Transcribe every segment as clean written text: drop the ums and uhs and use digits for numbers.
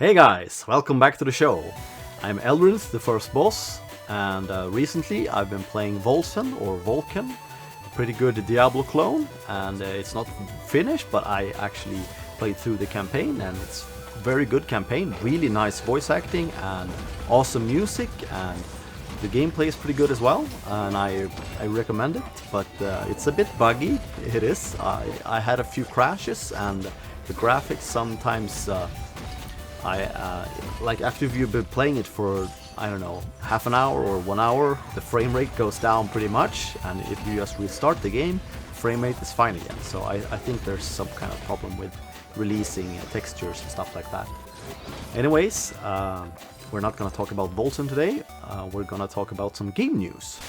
Hey guys, welcome back to the show. I'm Elrinth, the first boss, and recently I've been playing Volsen or Vulcan, a pretty good Diablo clone, and it's not finished, but I actually played through the campaign, and it's a very good campaign, really nice voice acting and awesome music, and the gameplay is pretty good as well, and I recommend it, but it's a bit buggy, it is. I had a few crashes, and the graphics sometimes... like after you've been playing it for, I don't know, half an hour or 1 hour, the frame rate goes down pretty much, and if you just restart the game, frame rate is fine again. So I think there's some kind of problem with releasing textures and stuff like that. Anyways, we're not gonna talk about Volsen today, we're gonna talk about some game news.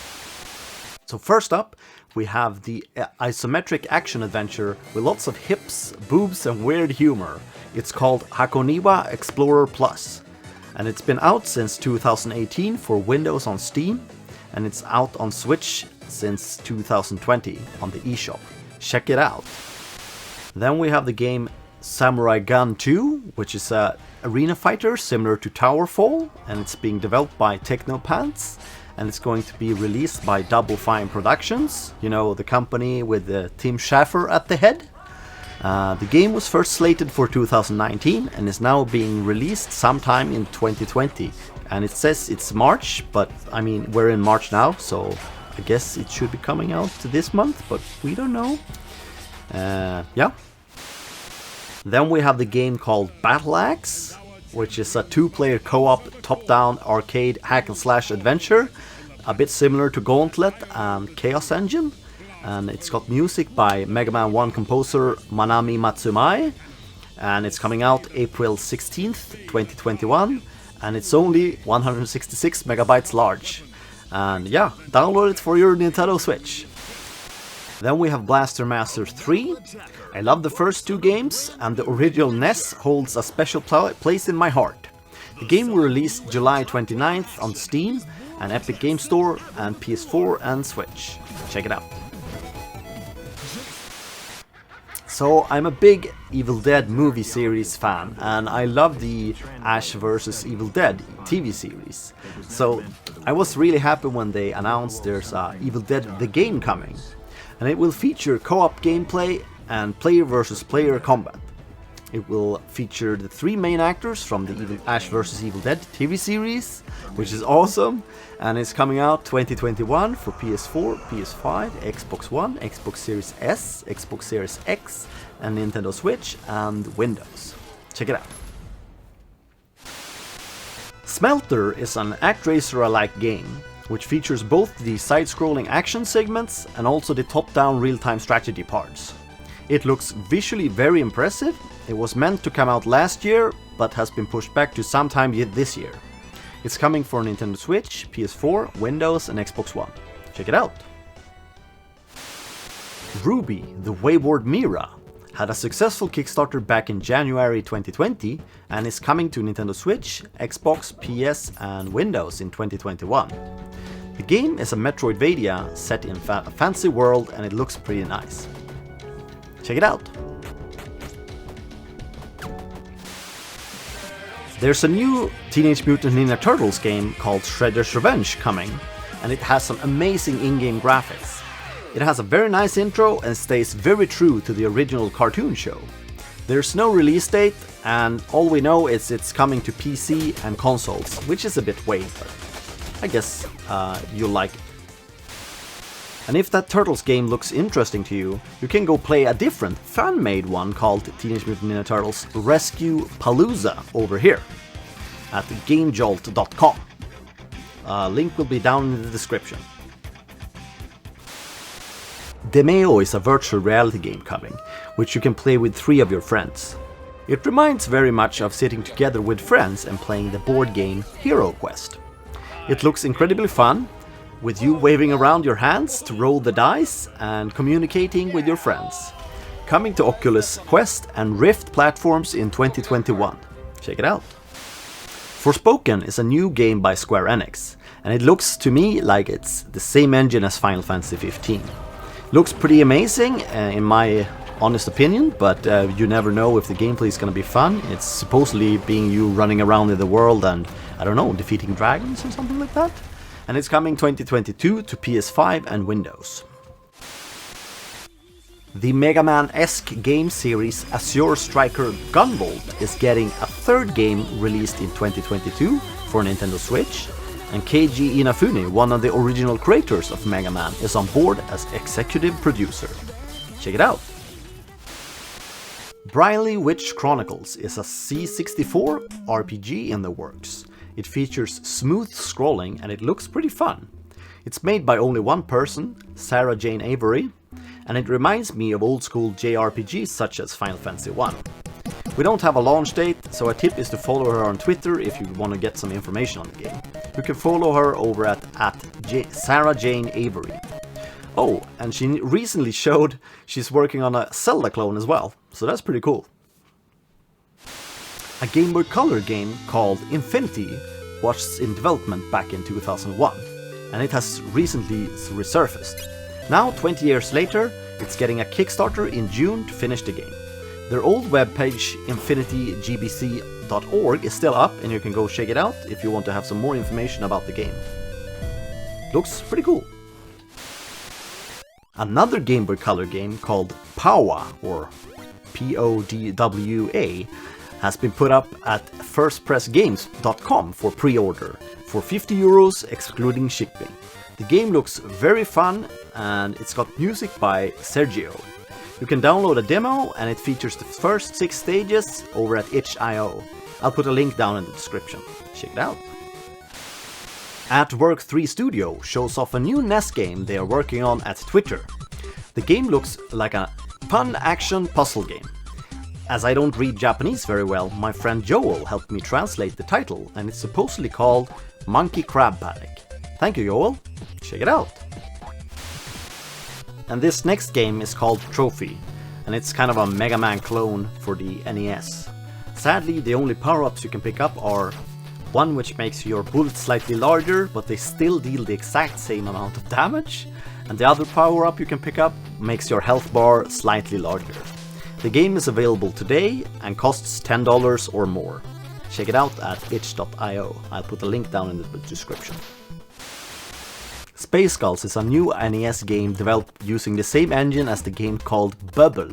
So first up, we have the isometric action adventure with lots of hips, boobs and weird humor. It's called Hakoniwa Explorer Plus, and it's been out since 2018 for Windows on Steam, and it's out on Switch since 2020 on the eShop. Check it out. Then we have the game Samurai Gunn 2, which is a arena fighter similar to Towerfall, and it's being developed by Technopants, and it's going to be released by Double Fine Productions, you know, the company with Tim Schafer at the head. The game was first slated for 2019 and is now being released sometime in 2020. And it says it's March, but I mean, we're in March now, so I guess it should be coming out this month, but we don't know. Yeah. Then we have the game called Battle Axe, which is a two-player co-op top-down arcade hack-and-slash adventure, a bit similar to Gauntlet and Chaos Engine. And it's got music by Mega Man 1 composer Manami Matsumae, and it's coming out April 16th, 2021, and it's only 166 megabytes large. And yeah, download it for your Nintendo Switch. Then we have Blaster Master 3. I love the first two games, and the original NES holds a special place in my heart. The game will release July 29th on Steam, and Epic Game Store, and PS4 and Switch. Check it out. So I'm a big Evil Dead movie series fan, and I love the Ash vs Evil Dead TV series. So I was really happy when they announced there's Evil Dead the game coming, and it will feature co-op gameplay and player versus player combat. It will feature the three main actors from the Ash vs Evil Dead TV series, which is awesome, and it's coming out 2021 for PS4, PS5, Xbox One, Xbox Series S, Xbox Series X, and Nintendo Switch and Windows. Check it out. Smelter is an ActRaiser-alike game, which features both the side-scrolling action segments and also the top-down real-time strategy parts. It looks visually very impressive. It was meant to come out last year, but has been pushed back to sometime this year. It's coming for Nintendo Switch, PS4, Windows and Xbox One. Check it out. Rubi, the Wayward Mira, had a successful Kickstarter back in January 2020 and is coming to Nintendo Switch, Xbox, PS and Windows in 2021. The game is a Metroidvania set in a fancy world, and it looks pretty nice. Check it out. There's a new Teenage Mutant Ninja Turtles game called Shredder's Revenge coming, and it has some amazing in-game graphics. It has a very nice intro and stays very true to the original cartoon show. There's no release date, and all we know is it's coming to PC and consoles, which is a bit vague, but I guess you'll like it. And if that Turtles game looks interesting to you, you can go play a different fan-made one called Teenage Mutant Ninja Turtles Rescue Palooza over here at GameJolt.com. Link will be down in the description. Demeo is a virtual reality game coming, which you can play with 3 of your friends. It reminds very much of sitting together with friends and playing the board game Hero Quest. It looks incredibly fun, with you waving around your hands to roll the dice and communicating with your friends. Coming to Oculus, Quest and Rift platforms in 2021. Check it out. Forspoken is a new game by Square Enix, and it looks to me like it's the same engine as Final Fantasy XV. Looks pretty amazing in my honest opinion, but you never know if the gameplay is going to be fun. It's supposedly being you running around in the world and, I don't know, defeating dragons or something like that. And it's coming 2022 to PS5 and Windows. The Mega Man-esque game series Azure striker Gunvolt is getting a third game released in 2022 for Nintendo Switch, and Keiji Inafune, one of the original creators of Mega Man, is on board as executive producer. Check it out! Briley Witch Chronicles is a C64 RPG in the works. It features smooth scrolling and it looks pretty fun. It's made by only one person, Sarah Jane Avery, and it reminds me of old school JRPGs such as Final Fantasy 1. We don't have a launch date, so a tip is to follow her on Twitter if you want to get some information on the game. You can follow her over at Sarah Jane Avery. Oh, and she recently showed she's working on a Zelda clone as well, so that's pretty cool. A Game Boy Color game called Infinity was in development back in 2001, and it has recently resurfaced. Now, 20 years later, it's getting a Kickstarter in June to finish the game. Their old webpage, infinitygbc.org, is still up, and you can go check it out if you want to have some more information about the game. Looks pretty cool. Another Game Boy Color game called POWA, or POWA, has been put up at firstpressgames.com for pre-order for €50 excluding shipping. The game looks very fun and it's got music by Sergio. You can download a demo and it features the first 6 stages over at itch.io. I'll put a link down in the description. Check it out. At Work 3 Studio shows off a new NES game they are working on at Twitter. The game looks like a fun action puzzle game. As I don't read Japanese very well, my friend Joel helped me translate the title, and it's supposedly called Monkey Crab Panic. Thank you, Joel. Check it out. And this next game is called Trophy, and it's kind of a Mega Man clone for the NES. Sadly, the only power-ups you can pick up are one which makes your bullets slightly larger, but they still deal the exact same amount of damage, and the other power-up you can pick up makes your health bar slightly larger. The game is available today and costs $10 or more. Check it out at itch.io. I'll put a link down in the description. Space Gulls is a new NES game developed using the same engine as the game called Bubble.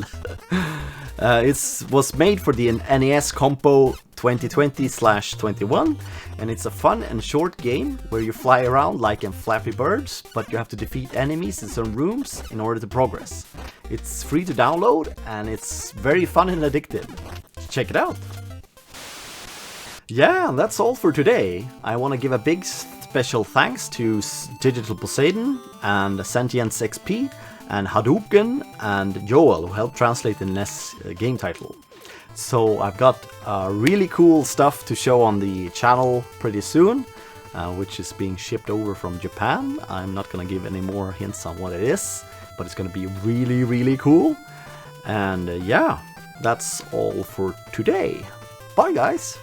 It was made for the NES Compo 2020/21, and it's a fun and short game where you fly around like in Flappy Birds, but you have to defeat enemies in some rooms in order to progress. It's free to download and it's very fun and addictive. Check it out! Yeah, that's all for today. I want to give a big special thanks to Digital Poseidon and Sentience XP and Hadouken and Joel, who helped translate the NES game title. So I've got really cool stuff to show on the channel pretty soon, which is being shipped over from Japan. I'm not gonna give any more hints on what it is, but it's gonna be really, really cool. And yeah, that's all for today. Bye guys!